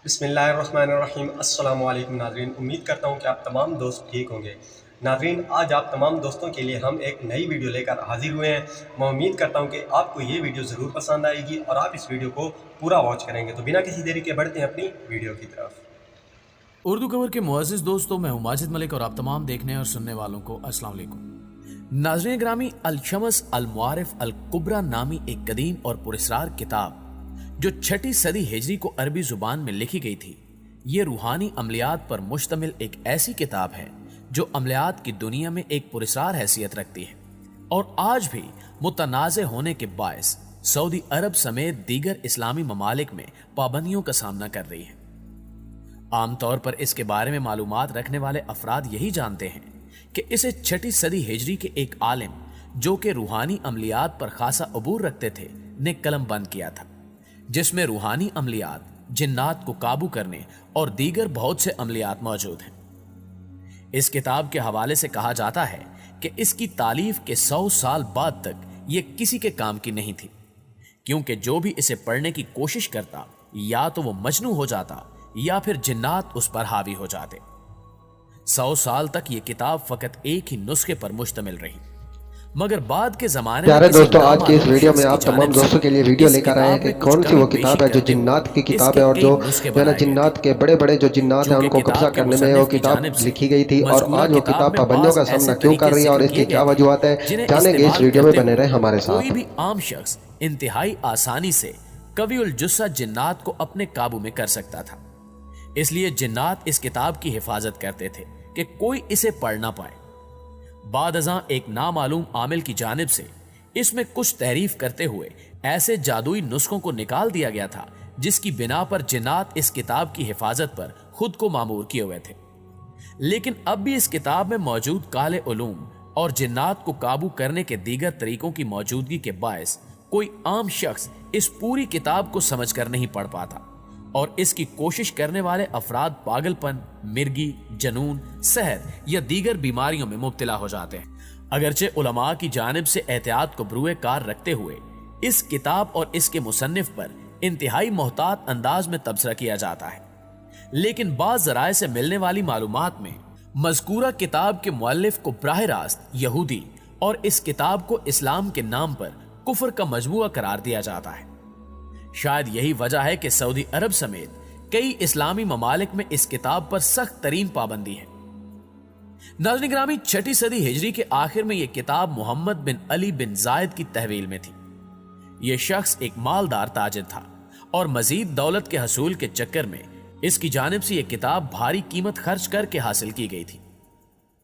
بسم اللہ الرحمن الرحیم۔ السلام علیکم ناظرین، امید کرتا ہوں کہ آپ تمام دوست ٹھیک ہوں گے۔ ناظرین، آج آپ تمام دوستوں کے لیے ہم ایک نئی ویڈیو لے کر حاضر ہوئے ہیں۔ میں امید کرتا ہوں کہ آپ کو یہ ویڈیو ضرور پسند آئے گی اور آپ اس ویڈیو کو پورا واچ کریں گے۔ تو بنا کسی دیری کے بڑھتے ہیں اپنی ویڈیو کی طرف۔ اردو کور کے معزز دوستوں، میں ہوں ماجد ملک اور آپ تمام دیکھنے اور سننے والوں کو السلام علیکم۔ ناظرین گرامی، الشمس المعارف الکبریٰ نامی ایک قدیم اور پراسرار کتاب جو 6 صدی ہجری کو عربی زبان میں لکھی گئی تھی، یہ روحانی عملیات پر مشتمل ایک ایسی کتاب ہے جو عملیات کی دنیا میں ایک پراسرار حیثیت رکھتی ہے اور آج بھی متنازع ہونے کے باعث سعودی عرب سمیت دیگر اسلامی ممالک میں پابندیوں کا سامنا کر رہی ہے۔ عام طور پر اس کے بارے میں معلومات رکھنے والے افراد یہی جانتے ہیں کہ اسے 6 صدی ہجری کے ایک عالم جو کہ روحانی عملیات پر خاصا عبور رکھتے تھے نے قلم بند کیا تھا، جس میں روحانی عملیات، جنات کو قابو کرنے اور دیگر بہت سے عملیات موجود ہیں۔ اس کتاب کے حوالے سے کہا جاتا ہے کہ اس کی تالیف کے 100 سال بعد تک یہ کسی کے کام کی نہیں تھی، کیونکہ جو بھی اسے پڑھنے کی کوشش کرتا یا تو وہ مجنون ہو جاتا یا پھر جنات اس پر حاوی ہو جاتے۔ 100 سال تک یہ کتاب فقط ایک ہی نسخے پر مشتمل رہی، مگر بعد کے زمانے میں پیارے دوستوں، آج کے اس ویڈیو میں آپ تمام دوستوں کے لیے ویڈیو لے کر آئے ہیں کہ کون سی وہ کتاب ہے جو جنات کی کتاب ہے اور جو جنات کے بڑے بڑے جو جنات ہیں ان کو قبضہ کرنے میں وہ کتاب لکھی گئی تھی، اور آج وہ کتاب پابندیوں کا سامنا کیوں کر رہی ہے اور اس کی کیا وجوہات ہے، جانیں گے اس ویڈیو میں، بنے رہیں ہمارے ساتھ۔ کوئی بھی عام شخص انتہائی آسانی سے قوی الجثہ جنات کو اپنے قابو میں کر سکتا تھا، اس لیے جنات اس کتاب کی حفاظت کرتے تھے کہ کوئی اسے پڑھ نہ پائے۔ بعد ازاں ایک نامعلوم عامل کی جانب سے اس میں کچھ تحریف کرتے ہوئے ایسے جادوئی نسخوں کو نکال دیا گیا تھا جس کی بنا پر جنات اس کتاب کی حفاظت پر خود کو مامور کیے ہوئے تھے۔ لیکن اب بھی اس کتاب میں موجود کالے علوم اور جنات کو قابو کرنے کے دیگر طریقوں کی موجودگی کے باعث کوئی عام شخص اس پوری کتاب کو سمجھ کر نہیں پڑھ پاتا، اور اس کی کوشش کرنے والے افراد پاگل پن، مرگی، جنون، سحر یا دیگر بیماریوں میں مبتلا ہو جاتے ہیں۔ اگرچہ علماء کی جانب سے احتیاط کو بروئے کار رکھتے ہوئے اس کتاب اور اس کے مصنف پر انتہائی محتاط انداز میں تبصرہ کیا جاتا ہے، لیکن بعض ذرائع سے ملنے والی معلومات میں مذکورہ کتاب کے مؤلف کو براہ راست یہودی اور اس کتاب کو اسلام کے نام پر کفر کا مجموعہ قرار دیا جاتا ہے۔ شاید یہی وجہ ہے کہ سعودی عرب سمیت کئی اسلامی ممالک میں اس کتاب پر سخت ترین پابندی ہے۔ ناظرین گرامی، 6 صدی ہجری کے آخر میں یہ کتاب محمد بن علی بن زائد کی تحویل میں تھی۔ یہ شخص ایک مالدار تاجر تھا اور مزید دولت کے حصول کے چکر میں اس کی جانب سے یہ کتاب بھاری قیمت خرچ کر کے حاصل کی گئی تھی۔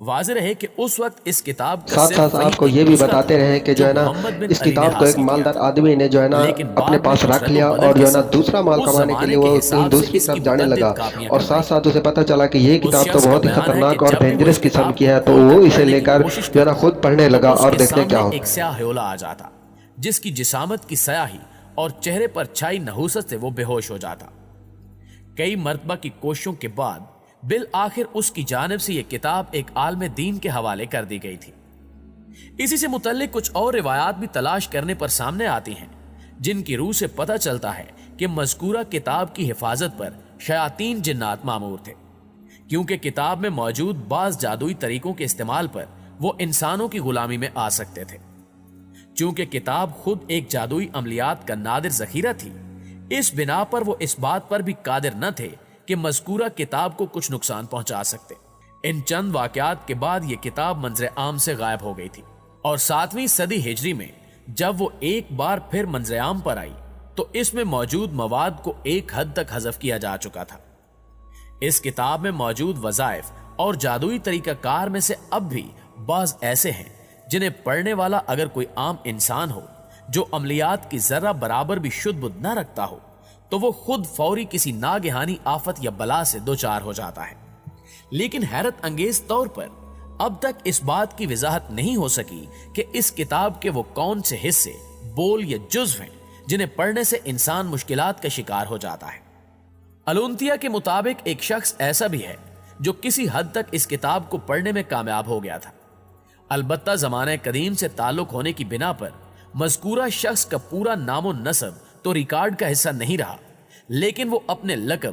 واضح رہے کہ اس وقت اس کتاب کا ساتھ ساتھ آپ کو یہ بھی بتاتے رہے کہ جو ہے نا اس کتاب کو ایک مالدار آدمی نے جو ہے نا اپنے پاس رکھ لیا اور جو ہے نا دوسرا مال کمانے کے لیے وہ کہیں دوسری طرف جانے لگا، اور ساتھ ساتھ اسے پتہ چلا کہ یہ کتاب تو بہت ہی خطرناک اور ڈینجرس قسم کی ہے، تو وہ اسے لے کر جو ہے نا خود پڑھنے لگا اور دیکھنے کیا ہوتا ہے۔ ایک سیاہ ہیولا آ جاتا جس کی جسامت کی سیاہی اور چہرے پر چھائی نحوست سے وہ بے ہوش ہو جاتا۔ کئی مرتبہ کی کوششوں کے بعد بالآخر اس کی جانب سے یہ کتاب ایک عالم دین کے حوالے کر دی گئی تھی۔ اسی سے متعلق کچھ اور روایات بھی تلاش کرنے پر سامنے آتی ہیں جن کی روح سے پتہ چلتا ہے کہ مذکورہ کتاب کی حفاظت پر شیاطین جنات مامور تھے، کیونکہ کتاب میں موجود بعض جادوئی طریقوں کے استعمال پر وہ انسانوں کی غلامی میں آ سکتے تھے۔ چونکہ کتاب خود ایک جادوئی عملیات کا نادر ذخیرہ تھی، اس بنا پر وہ اس بات پر بھی قادر نہ تھے کہ مذکورہ کتاب کو کچھ نقصان پہنچا سکتے۔ ان چند واقعات کے بعد یہ کتاب منظر عام سے غائب ہو گئی تھی، اور 7ویں صدی ہجری میں جب وہ ایک بار پھر منظر عام پر آئی تو اس میں موجود مواد کو ایک حد تک حذف کیا جا چکا تھا۔ اس کتاب میں موجود وظائف اور جادوئی طریقہ کار میں سے اب بھی بعض ایسے ہیں جنہیں پڑھنے والا اگر کوئی عام انسان ہو جو عملیات کی ذرہ برابر بھی شد بدھ نہ رکھتا ہو تو وہ خود فوری کسی ناگہانی آفت یا بلا سے دوچار ہو جاتا ہے۔ لیکن حیرت انگیز طور پر اب تک اس بات کی وضاحت نہیں ہو سکی کہ اس کتاب کے وہ کون سے حصے، بول یا جزو ہیں جنہیں پڑھنے سے انسان مشکلات کا شکار ہو جاتا ہے۔ الونتیا کے مطابق ایک شخص ایسا بھی ہے جو کسی حد تک اس کتاب کو پڑھنے میں کامیاب ہو گیا تھا، البتہ زمانہ قدیم سے تعلق ہونے کی بنا پر مذکورہ شخص کا پورا نام و نسب تو ریکارڈ کا حصہ نہیں رہا، لیکن وہ اپنے لقب